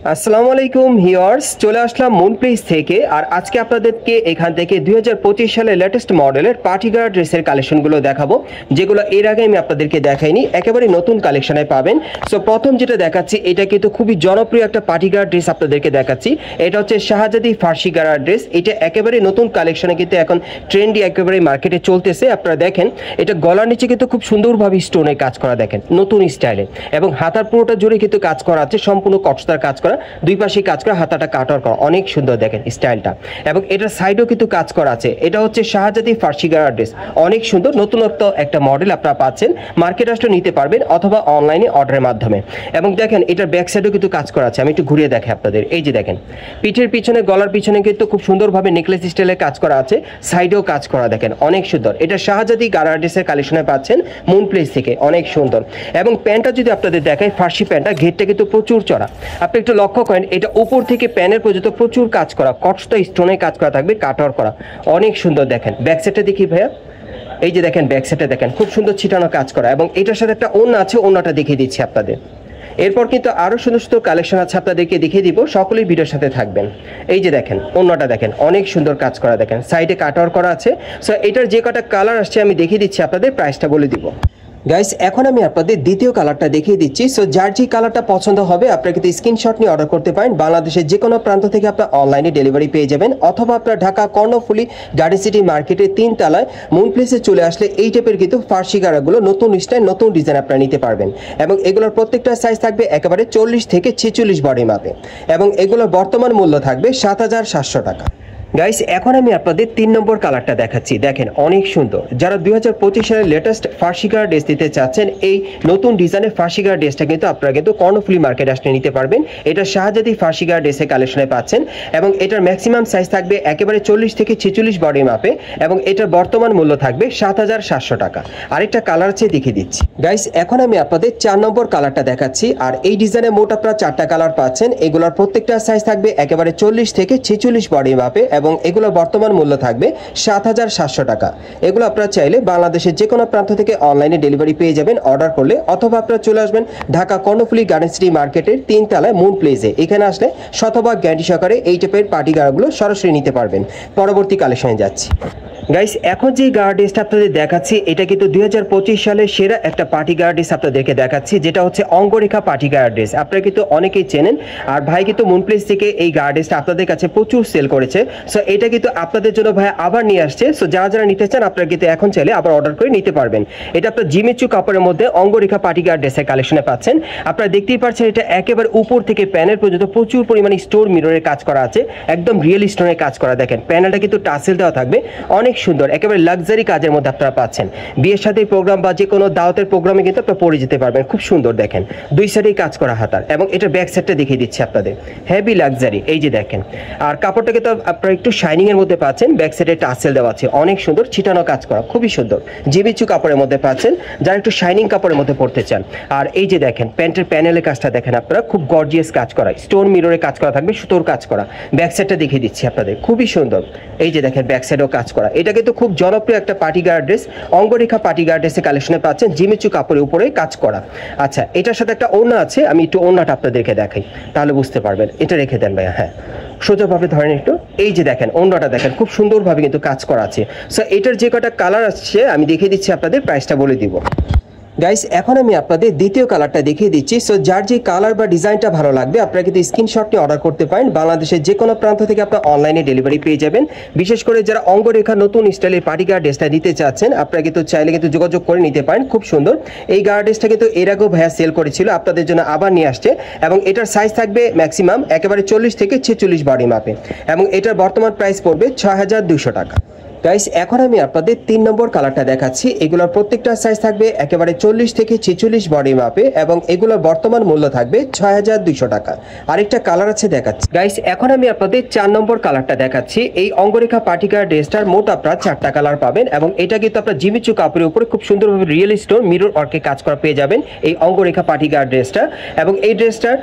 আসসালামু আলাইকুম ভিউয়ার্স, চলে আসলাম মুন প্লেস থেকে। আর আজকে আপনাদেরকে এখান থেকে 2025 সালের লেটেস্ট মডেলের পার্টিগার ড্রেসের কালেকশনগুলো দেখাবো, যেগুলো এর আগে আমি আপনাদেরকে দেখাইনি, একেবারে নতুন কালেকশনে পাবেন। সো প্রথম যেটা দেখাচ্ছি, এটা কিন্তু খুবই জনপ্রিয় একটা পার্টিগার ড্রেস আপনাদেরকে দেখাচ্ছি। এটা হচ্ছে শাহজাদি ফার্সি গারা ড্রেস। এটা একেবারে নতুন কালেকশনে কিন্তু এখন ট্রেন্ডি একেবারে মার্কেটে চলতেছে। আপনারা দেখেন, এটা গলার নিচে কিন্তু খুব সুন্দরভাবে স্টোনের কাজ করা, দেখেন নতুন স্টাইলে, এবং হাতার পুরোটা জুড়ে কিন্তু কাজ করা আছে, সম্পূর্ণ কটসদার কাজ করা, দুই পাশে কাজ করা, হাতাটা কাটার করা, অনেক সুন্দর দেখেন স্টাইলটা। এবং এটার সাইডেও কিন্তু কাজ করা আছে। এটা হচ্ছে শাহজাদি ফার্সি গারা ড্রেস, অনেক সুন্দর নতুনত্ব একটা মডেল আপনারা পাচ্ছেন। মার্কেট আসলে নিতে পারবেন অথবা অনলাইনে অর্ডারের মাধ্যমে। এবং দেখেন এটার ব্যাক সাইডেও কিন্তু কাজ করা আছে। আমি একটু ঘুরিয়ে দেখাই আপনাদের। এই যে দেখেন, পিঠের পিছনে, গলার পিছনে কিন্তু খুব সুন্দরভাবে নেকলেস স্টাইলে কাজ করা আছে, সাইডেও কাজ করা, দেখেন অনেক সুন্দর। এটা শাহজাদি গারা ড্রেসের কালেকশনে পাচ্ছেন মুন প্লেস থেকে, অনেক সুন্দর। এবং প্যান্টটা যদি আপনাদের দেখাই, ফার্সি প্যান্টটা ঘেরটা কিন্তু প্রচুর চড়া। আপনি একটু লক্ষ্য করেন, এটা উপর থেকে প্যানের পর্যন্ত প্রচুর কাজ করা, কটসটা স্টোনে কাজ করা থাকবে, কাটার করা, অনেক সুন্দর। দেখেন ব্যাক সাইডটা দেখি ভাইয়া, এই যে দেখেন ব্যাক সাইডটা দেখেন খুব সুন্দর ছিটানো কাজ করা। এবং এটার সাথে একটা ওড়না আছে, ওড়নাটা দেখিয়ে দিচ্ছি আপনাদের। এরপর কিন্তু আরো সুন্দর সুন্দর কালেকশন আছে, আপনাদেরকে দেখিয়ে দিব। সকলেই ভিডিওর সাথে থাকবেন। এই যে দেখেন ওড়নাটা দেখেন, অনেক সুন্দর কাজ করা, দেখেন সাইডে কাটার করা আছে। সো এটার যে কটা কালার আসছে আমি দেখিয়ে দিচ্ছি আপনাদের, প্রাইসটা বলে দিব। গাইস, এখন আমি আপনাদের দ্বিতীয় কালারটা দেখিয়ে দিচ্ছি। সো যার যে কালারটা পছন্দ হবে আপনারা কিন্তু স্ক্রিনশট নিয়ে অর্ডার করতে পারেন। বাংলাদেশের যে কোনো প্রান্ত থেকে আপনার অনলাইনে ডেলিভারি পেয়ে যাবেন, অথবা আপনার ঢাকা কর্ণফুলী গার্ডেন সিটি মার্কেটের 3 তলায় মুন প্লেসে চলে আসলে এই টাইপের কিন্তু ফার্সি গারাগুলো নতুন স্টাইল, নতুন ডিজাইন আপনারা নিতে পারবেন। এবং এগুলোর প্রত্যেকটা সাইজ থাকবে একেবারে 40 থেকে 46 বডি মাপে। এবং এগুলোর বর্তমান মূল্য থাকবে 7,700 টাকা। গাইস, এখন আমি আপনাদের 3 নম্বর কালারটা দেখাচ্ছি। দেখেন অনেক সুন্দর। যারা 2025 সালের লেটেস্ট ফার্সি গারা ড্রেস দিতে চাচ্ছেন, এই নতুন ডিজাইনের ফার্সি গারা ড্রেসটা কিন্তু আপনারা কিন্তু কর্ণফুলী মার্কেট আসলে নিতে পারবেন। এটা শাহজাদি ফার্সি গারা ড্রেসের কালেকশনে পাচ্ছেন। এবং এটার ম্যাক্সিমাম সাইজ থাকবে একেবারে 40 থেকে 46 বডি মাপে। এবং এটার বর্তমান মূল্য থাকবে 7,700 টাকা। আরেকটা কালার আছে, দেখিয়ে দিচ্ছি। গাইস, এখন আমি আপনাদের 4 নম্বর কালারটা দেখাচ্ছি। আর এই ডিজাইনের মোট আপনারা 4টা কালার পাচ্ছেন। এগুলোর প্রত্যেকটা সাইজ থাকবে একেবারে 40 থেকে 46 বডি মাপে। এবং এগুলো বর্তমান মূল্য থাকবে 7,700 টাকা। এগুলো আপনারা চাইলে বাংলাদেশের যে কোনো প্রান্ত থেকে অনলাইনে ডেলিভারি পেয়ে যাবেন অর্ডার করলে, অথবা আপনারা চলে আসবেন ঢাকা কর্ণফুলী গার্ডেন সিটি মার্কেটের 3 তলায় মুন প্লেসে। এখানে আসলে শতভাগ গ্যারান্টি সহকারে এই টাইপের পার্টি গারাগুলো সরাসরি নিতে পারবেন। পরবর্তী কালেকশনে যাচ্ছি। গাইস, এখন যে গারা ড্রেসটা আপনাদের দেখাচ্ছি, এটা কিন্তু 2025 সালের সেরা একটা পার্টি গারা ড্রেস আপনাদেরকে দেখাচ্ছি, যেটা হচ্ছে অঙ্গরেখা পার্টি গারা ড্রেস। আপনারা কিন্তু অনেকেই চেনেন। আর ভাই কিন্তু মুন প্লেস থেকে এই গারা ড্রেসটা আপনাদের কাছে প্রচুর সেল করেছে। সো এটা কিন্তু আপনাদের জন্য ভাই আবার নিয়ে আসছে। সো যারা যারা নিতে চান আপনারা কিন্তু এখন চাইলে আবার অর্ডার করে নিতে পারবেন। এটা আপনার জিমিচু কাপড়ের মধ্যে অঙ্গরেখা পার্টি গারা ড্রেসের কালেকশনে পাচ্ছেন। আপনারা দেখতেই পাচ্ছেন, এটা একেবারে উপর থেকে প্যানেল পর্যন্ত প্রচুর পরিমাণে স্টোর মিররের কাজ করা আছে, একদম রিয়েল স্টোনের কাজ করা। দেখেন প্যানেলটা কিন্তু টাসেল দেওয়া থাকবে, অনেক সুন্দর, একেবারে লাক্সারি কাজের মধ্যে আপনারা পাচ্ছেন। বিয়ের সাথে প্রোগ্রাম বা যে কোনো দাওয়াতের প্রোগ্রামে কিন্তু আপনারা পরে যেতে পারবেন, খুব সুন্দর। দেখেন দুই সাইডেই কাজ করা হাতার। এবং এটার ব্যাক সাইডটা দেখিয়ে দিচ্ছি আপনাদের, হেভি লাক্সারি। এই যে দেখেন, আর কাপড়টাকে তো আপনারা একটু শাইনিং এর মধ্যে পাচ্ছেন, ব্যাক সাইডে টাসেল দেওয়া আছে, অনেক সুন্দর, ছিটানো কাজ করা, খুবই সুন্দর। জিমিচু কাপড়ের মধ্যে পাচ্ছেন যারা একটু শাইনিং কাপড়ের মধ্যে পড়তে চান। আর এই যে দেখেন প্যান্টের প্যানেলের কাজটা দেখেন আপনারা, খুব গর্জিয়াস কাজ করা, স্টোন মিররে কাজ করা থাকবে, সুতোর কাজ করা। ব্যাক সাইডটা দেখিয়ে দিচ্ছি আপনাদের, খুবই সুন্দর। এই যে দেখেন ব্যাক সাইডেও কাজ করা। এটা কিন্তু খুব জনপ্রিয় একটা পার্টি গারা ড্রেস, অঙ্গরেখা পার্টি গারা ড্রেসের কালেকশনে পাচ্ছেন, জিমিচু কাপড়ের উপরে কাজ করা। আচ্ছা, এটার সাথে একটা ওড়না আছে, আমি একটু ওড়নাটা আপনাদেরকে দেখাই, তাহলে বুঝতে পারবেন। এটা রেখে দেন ভাইয়া, হ্যাঁ সোজাভাবে ধরেন একটু। এই যে দেখেন ওড়নাটা দেখেন, খুব সুন্দরভাবে কিন্তু কাজ করা আছে। সো এটার যে কটা কালার আসছে আমি দেখিয়ে দিচ্ছি আপনাদের, প্রাইসটা বলে দিব। গাইস, এখন আমি আপনাদের দ্বিতীয় কালারটা দেখিয়ে দিচ্ছি। সো যার যে কালার বা ডিজাইনটা ভালো লাগবে আপনারা কিন্তু স্ক্রিনশট নিয়ে অর্ডার করতে পারেন। বাংলাদেশের যে কোনো প্রান্ত থেকে আপনারা অনলাইনে ডেলিভারি পেয়ে যাবেন। বিশেষ করে যারা অঙ্গরেখা নতুন স্টাইলের পার্টি গারা ড্রেসটা নিতে চাচ্ছেন, আপনারা কিন্তু চাইলে কিন্তু যোগাযোগ করে নিতে পারেন, খুব সুন্দর। এই গারা ড্রেসটা কিন্তু এর আগেও ভাইয়া সেল করেছিল, আপনাদের জন্য আবার নিয়ে আসছে। এবং এটার সাইজ থাকবে ম্যাক্সিমাম একেবারে 40 থেকে 46 বডি মাপে। এবং এটার বর্তমান প্রাইস পড়বে 6,200 টাকা। গাইস, এখন আমি আপনাদের 3 নম্বর কালারটা দেখাচ্ছি। এগুলোর প্রত্যেকটা সাইজ থাকবে একেবারে 40 থেকে 46 বডি মাপে। এবং এগুলোর বর্তমান মূল্য থাকবে 6,200 টাকা। আরেকটা কালার আছে, দেখাচ্ছি। গাইস, এখন আমি আপনাদের 4 নম্বর কালারটা দেখাচ্ছি। এই অঙ্গরেখা পার্টি গারা ড্রেসটার মোট আপনারা 4টা কালার পাবেন। এবং এটা কিন্তু আপনার জিমিচু কাপড়ের উপরে খুব সুন্দরভাবে রিয়েল স্টোন মিরর ওয়ার্কে কাজ করা পেয়ে যাবেন এই অঙ্গরেখা পার্টি গারা ড্রেসটা। এবং এই ড্রেসটার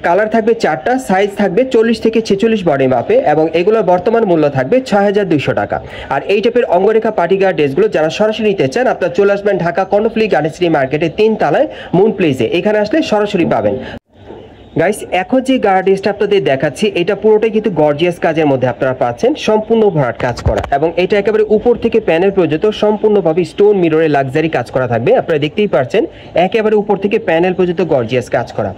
কালার থাকবে 4টা, সাইজ থাকবে 40 থেকে 46 বডি মাপে। এবং এগুলোর বর্তমান মূল্য থাকবে 6,200 টাকা। আর এই টাইপের অঙ্গরেখা পার্টি গারা ড্রেসগুলো যারা সরাসরি নিতে চান আপনারা চলে আসবেন ঢাকা কর্ণফুলী গার্ডেন সিটি মার্কেটের 3 তলায় মুন প্লেসে। এখানে আসলে সরাসরি পাবেন। গাইস এখন যে গার্ড ড্রেসটা আপনাদের দেখাচ্ছি এটা পুরোটাই কিন্তু গর্জিয়াস কাজের মধ্যে আপনারা পাচ্ছেন, সম্পূর্ণ ভরাট কাজ করা, এবং এটা একেবারে উপর থেকে প্যানেল পর্যন্ত সম্পূর্ণভাবে স্টোন মিররে লাক্সারি কাজ করা থাকবে। আপনারা দেখতেই পাচ্ছেন একেবারে উপর থেকে প্যানেল পর্যন্ত গর্জিয়াস কাজ করা।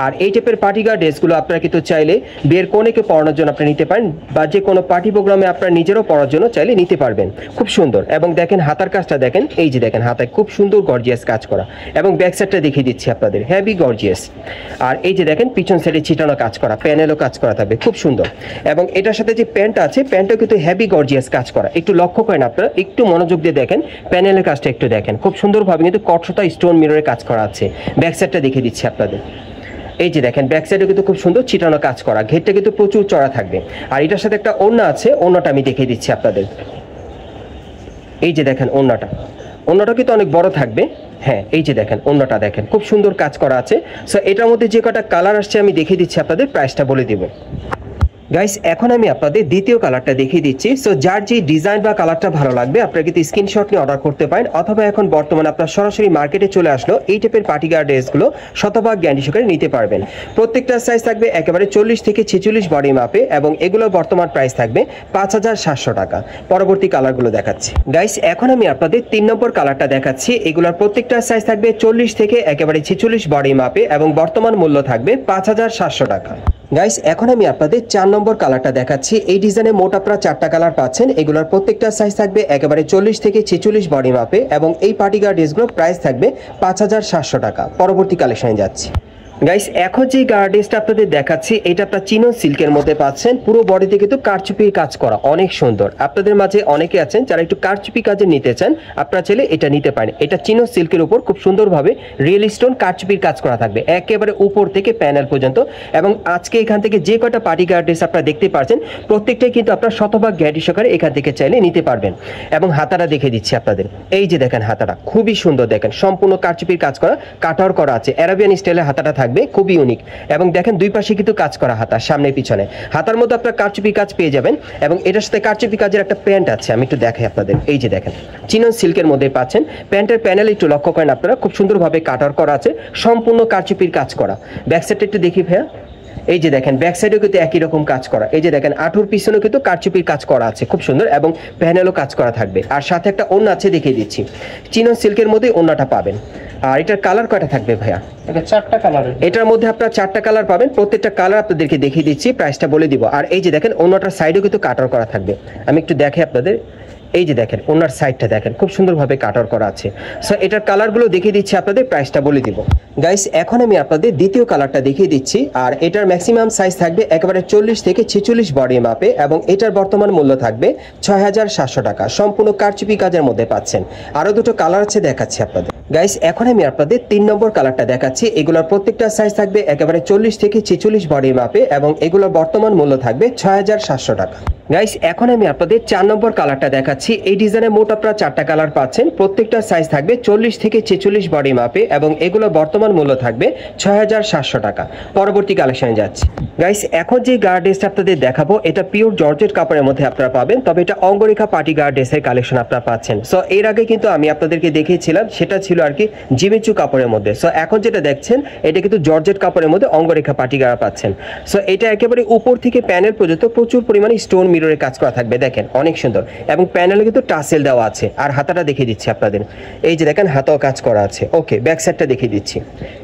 আর এই টাইপের পার্টি গার্ড ড্রেসগুলো আপনারা কিন্তু চাইলে বিয়ের কনেকে পরানোর জন্য আপনি নিতে পারেন, বা যে কোনো পার্টি প্রোগ্রামে আপনারা নিজেরও পরার জন্য চাইলে নিতে পারবেন। খুব সুন্দর, এবং দেখেন হাতার কাজটা দেখেন, এই যে দেখেন হাতায় খুব সুন্দর গর্জিয়াস কাজ করা, এবং ব্যাক সাইডটা দেখিয়ে দিচ্ছি আপনাদের, হেভি গর্জিয়াস। আর এই যে দেখেন পিছন সাইডে ছিটানো কাজ করা, প্যানেলও কাজ করা থাকবে, খুব সুন্দর। এবং এটার সাথে যে প্যান্ট আছে, প্যান্টও কিন্তু হেভি গর্জিয়াস কাজ করা। একটু লক্ষ্য করেন আপনারা, একটু মনোযোগ দিয়ে দেখেন, প্যানেলের কাজটা একটু দেখেন, খুব সুন্দরভাবে কিন্তু কটসতা স্টোন মিররের কাজ করা আছে। ব্যাক সাইডটা দেখিয়ে দিচ্ছি আপনাদের, এই যে দেখেন ব্যাক সাইডে কিন্তু খুব সুন্দর ছিটানো কাজ করা, ঘেরটা কিন্তু প্রচুর চড়া থাকবে। আর এটার সাথে একটা ওড়না আছে, ওড়নাটা আমি দেখিয়ে দিচ্ছি আপনাদের। এই যে দেখেন ওড়নাটা কিন্তু অনেক বড় থাকবে। হ্যাঁ, এই যে দেখেন ওড়নাটা দেখেন, খুব সুন্দর কাজ করা আছে। সো এটার মধ্যে যে কটা কালার আসছে আমি দেখিয়ে দিচ্ছি আপনাদের, প্রাইসটা বলে দিব। গাইস এখন আমি আপনাদের দ্বিতীয় কালারটা দেখিয়ে দিচ্ছি। সো যার যে ডিজাইন বা কালারটা ভালো লাগবে আপনারা কিন্তু স্ক্রিনশট নিয়ে অর্ডার করতে পারেন, অথবা এখন বর্তমানে আপনার সরাসরি মার্কেটে চলে আসলো এই টাইপের পার্টি গার্ড ড্রেসগুলো শতভাগ গ্যারান্টি সহকারে নিতে পারবেন। প্রত্যেকটা সাইজ থাকবে একেবারে 40 থেকে 46 বডি মাপে, এবং এগুলোর বর্তমান প্রাইস থাকবে 5700 টাকা। পরবর্তী কালারগুলো দেখাচ্ছি। গাইস এখন আমি আপনাদের 3 নম্বর কালারটা দেখাচ্ছি। এগুলোর প্রত্যেকটা সাইজ থাকবে 40 থেকে একেবারে 46 বডি মাপে, এবং বর্তমান মূল্য থাকবে 5700 টাকা। গাইস এখন আমি আপনাদের 4 নম্বর কালারটা দেখাচ্ছি। এই ডিজাইনে মোট আপনারা 4টা কালার পাচ্ছেন। এগুলোর প্রত্যেকটা সাইজ থাকবে একেবারে 40 থেকে 46 বডি মাপে, এবং এই পার্টি গার্ড ড্রেসগুলোর প্রাইস থাকবে 5700 টাকা। পরবর্তী কালেকশনে যাচ্ছি। গাইস এখন যে গার্ড ড্রেসটা আপনাদের দেখাচ্ছি এটা আপনারা চিনো সিল্কের মধ্যে পাচ্ছেন, পুরো বডিতে কিন্তু কারচুপির কাজ করা, অনেক সুন্দর। আপনাদের মাঝে অনেকে আছেন যারা একটু কারচুপি কাজে নিতে চান, আপনারা চাইলে এটা নিতে পারেন। এটা চিনো সিল্কের উপর খুব সুন্দরভাবে রিয়েল স্টোন কারচুপির কাজ করা থাকবে একেবারে উপর থেকে প্যানেল পর্যন্ত। এবং আজকে এখান থেকে যে কটা পার্টি গার্ড ড্রেস আপনারা দেখতে পাচ্ছেন প্রত্যেকটাই কিন্তু আপনারা শতভাগ গ্যারান্টি সহকারে এখান থেকে চাইলে নিতে পারবেন। এবং হাতাটা দেখে দিচ্ছি আপনাদের, এই যে দেখেন হাতাটা খুবই সুন্দর, দেখেন সম্পূর্ণ কারচুপির কাজ করা, কাটার করা আছে, অ্যারাবিয়ান স্টাইলে হাতাটা থাকবে, খুবই ইউনিক। এবং দেখেন দুই পাশে কিন্তু কাজ করা হাতা, সামনে পিছনে হাতার মধ্যে আপনারা কারচুপি কাজ পেয়ে যাবেন। এবং এটার সাথে কারচুপি কাজের একটা প্যান্ট আছে, আমি একটু দেখাই আপনাদের, এই যে দেখেন চিনন সিল্কের মধ্যে পাচ্ছেন। প্যান্টের প্যানেল একটু লক্ষ্য করেন আপনারা, খুব সুন্দরভাবে কাটার করা আছে, সম্পূর্ণ কারচুপির কাজ করা। ব্যাক সাইডটা একটু দেখি ভাইয়া, এই যে দেখেন ব্যাক সাইডেও কিন্তু একই রকম কাজ করা, এই যে দেখেন আঁটুর পিছনেও কিন্তু কারচুপির কাজ করা আছে, খুব সুন্দর, এবং প্যানেলও কাজ করা থাকবে। আর সাথে একটা ওড়না আছে, দেখিয়ে দিচ্ছি, চিনন সিল্কের মধ্যে ওড়নাটা পাবেন। আর এটার কালার কয়টা থাকবে ভাইয়া? এটা 4টা কালার। এটার মধ্যে আপনারা 4টা কালার পাবেন, প্রত্যেকটা কালার আপনাদেরকে দেখিয়ে দিচ্ছি, প্রাইসটা বলে দিব। আর এই যে দেখেন ওড়নাটার সাইডেও কিন্তু কাটার করা থাকবে, আমি একটু দেখাই আপনাদের, এই যে দেখেন ওনার সাইডটা দেখেন খুব সুন্দরভাবে কাটার করা আছে। সো এটার কালারগুলো দেখিয়ে দিচ্ছি আপনাদের, প্রাইসটা বলে দিব। গাইস এখন আমি আপনাদের দ্বিতীয় কালারটা দেখিয়ে দিচ্ছি। আর এটার ম্যাক্সিমাম সাইজ থাকবে একেবারে 40 থেকে 46 বডি মাপে, এবং এটার বর্তমান মূল্য থাকবে 6700 টাকা। সম্পূর্ণ কারচুপি কাজের মধ্যে পাচ্ছেন। আরো দুটো কালার আছে, দেখাচ্ছি আপনাদের। গাইস এখন আমি আপনাদের 3 নম্বর কালারটা দেখাচ্ছি। এগুলোর প্রত্যেকটা সাইজ থাকবে একেবারে 40 থেকে 46 বডি মাপে, এবং এগুলোর বর্তমান মূল্য থাকবে 6700 টাকা। গাইস এখন আমি আপনাদের 4 নম্বর কালারটা দেখাচ্ছি। এই ডিজাইনে মোট আপনারা 4টা কালার পাচ্ছেন, প্রত্যেকটা সাইজ থাকবে 40 থেকে 46 বডি মাপে, এবং এগুলো বর্তমান মূল্য থাকবে 6700 টাকা। পরবর্তী কালেকশনে যাচ্ছি। গাইস এখন যে গার্ড ড্রেসটা আপনাদের দেখাবো এটা পিওর জর্জেট কাপড়ের মধ্যে আপনারা পাবেন, তবে এটা অঙ্গরেখা পার্টি গার্ড ড্রেসের কালেকশন আপনারা পাচ্ছেন। সো এর আগে কিন্তু আমি আপনাদেরকে দেখিয়েছিলাম, সেটা ছিল আর কি জিমিচু কাপড়ের মধ্যে। সো এখন যেটা দেখছেন এটা কিন্তু জর্জেট কাপড়ের মধ্যে অঙ্গরেখা পার্টি গার্ড পাচ্ছেন। সো এটা একেবারে উপর থেকে প্যানেল পর্যন্ত প্রচুর পরিমাণে স্টোন মিররের কাজ করা থাকবে, দেখেন অনেক সুন্দর, এবং প্যানেলে কিন্তু টাসেল দেওয়া আছে। আর হাতাটা দেখিয়ে দিচ্ছি আপনাদের, এই যে দেখেন হাতাও কাজ করা আছে। ওকে, ব্যাক সাইডটা দেখিয়ে দিচ্ছি।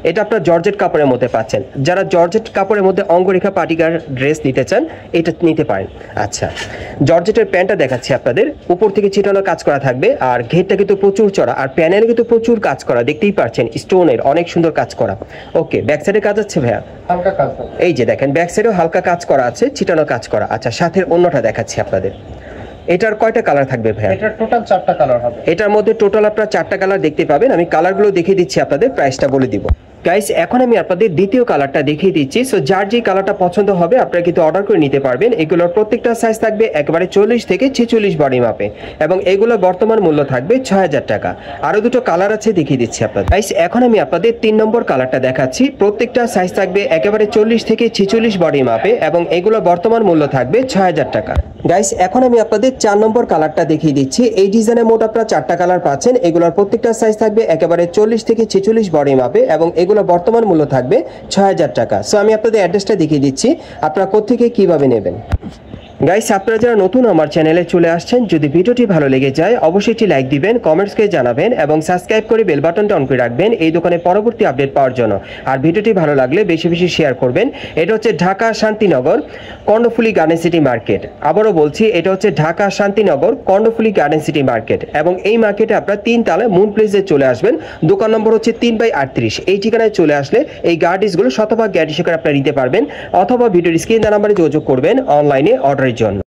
এটা আপনারা জর্জেট কাপড়ের মধ্যে পাচ্ছেন। যারা জর্জেট কাপড়ের মধ্যে অঙ্গরেখা পার্টি গার্ড ড্রেস নিতে চান এটা নিতে পারেন। আচ্ছা, জর্জেটের প্যান্টটা দেখাচ্ছি আপনাদের, উপর থেকে ছিটানো কাজ করা থাকবে, আর ঘেরটা কিন্তু প্রচুর চড়া, আর প্যানেলে কিন্তু প্রচুর কাজ করা, দেখতেই পাচ্ছেন স্টোনের অনেক সুন্দর কাজ করা। ওকে, ব্যাক সাইডে কাজ আছে ভাইয়া, হালকা কাজ, এই যে দেখেন ব্যাক সাইডেও হালকা কাজ করা আছে, ছিটানো কাজ করা। আচ্ছা, সাথে অন্যটা দেখাচ্ছি আপনাদের। এটার কয়টা কালার থাকবে ভাইয়া? এটা টোটাল 4টা কালার হবে। এটার মধ্যে টোটাল আপনারা 4টা কালার দেখতে পাবেন। আমি কালারগুলো দেখিয়ে দিচ্ছি আপনাদের, প্রাইসটা বলে দিব। গাইস এখন আমি আপনাদের দ্বিতীয় কালারটা দেখিয়ে দিচ্ছি। সো যার যে কালারটা পছন্দ হবে আপনারা কিন্তু অর্ডার করে নিতে পারবেন। এগুলোর প্রত্যেকটা সাইজ থাকবে একেবারে 40 থেকে 46 বডি মাপে, এবং এগুলো বর্তমান মূল্য থাকবে 6000 টাকা। আরো দুটো কালার আছে, দেখিয়ে দিচ্ছি আপনাদের। গাইস এখন আমি আপনাদের 3 নম্বর কালারটা দেখাচ্ছি। প্রত্যেকটা সাইজ থাকবে একেবারে 40 থেকে 46 বডি মাপে, এবং এগুলো বর্তমান মূল্য থাকবে 6000 টাকা। গাইস এখন আমি আপনাদের 4 নম্বর কালারটা দেখিয়ে দিচ্ছি। এই ডিজাইনে মোট আপনারা 4টা কালার পাচ্ছেন। এগুলোর প্রত্যেকটা সাইজ থাকবে একেবারে 40 থেকে 46 বডি মাপে, এবং যেগুলো বর্তমান মূল্য থাকবে ৬,০০০ টাকা। সো আমি আপনাদের অ্যাড্রেসটা দেখিয়ে দিচ্ছি, আপনারা কোত্থেকে কিভাবে নেবেন। গাইস, আপনারা যারা নতুন আমার চ্যানেলে চলে আসছেন, যদি ভিডিওটি ভালো লেগে যায় অবশ্যই একটি লাইক দিবেন, কমেন্টস করে জানাবেন এবং সাবস্ক্রাইব করে বেল বাটনটা অন করে রাখবেন এই দোকানের পরবর্তী আপডেট পাওয়ার জন্য। আর ভিডিওটি ভালো লাগলে বেশি বেশি শেয়ার করবেন। এটা হচ্ছে Dhaka Shantinagar Karnaphuli garden city market. আবারও বলছি, এটা হচ্ছে Dhaka Shantinagar Karnaphuli garden city market এবং এই মার্কেটে আপনারা 3 তলায় মুন প্লেসে চলে আসবেন। দোকান নম্বর হচ্ছে 3/38। এই ঠিকানায় চলে আসলে এই গার্ডিসগুলো শতভাগ গ্যারান্টি সহকারে আপনারা নিতে পারবেন, অথবা ভিডিওর স্ক্রিন নাম্বারে যোগাযোগ করবেন অনলাইনে অর্ডারের জন্য।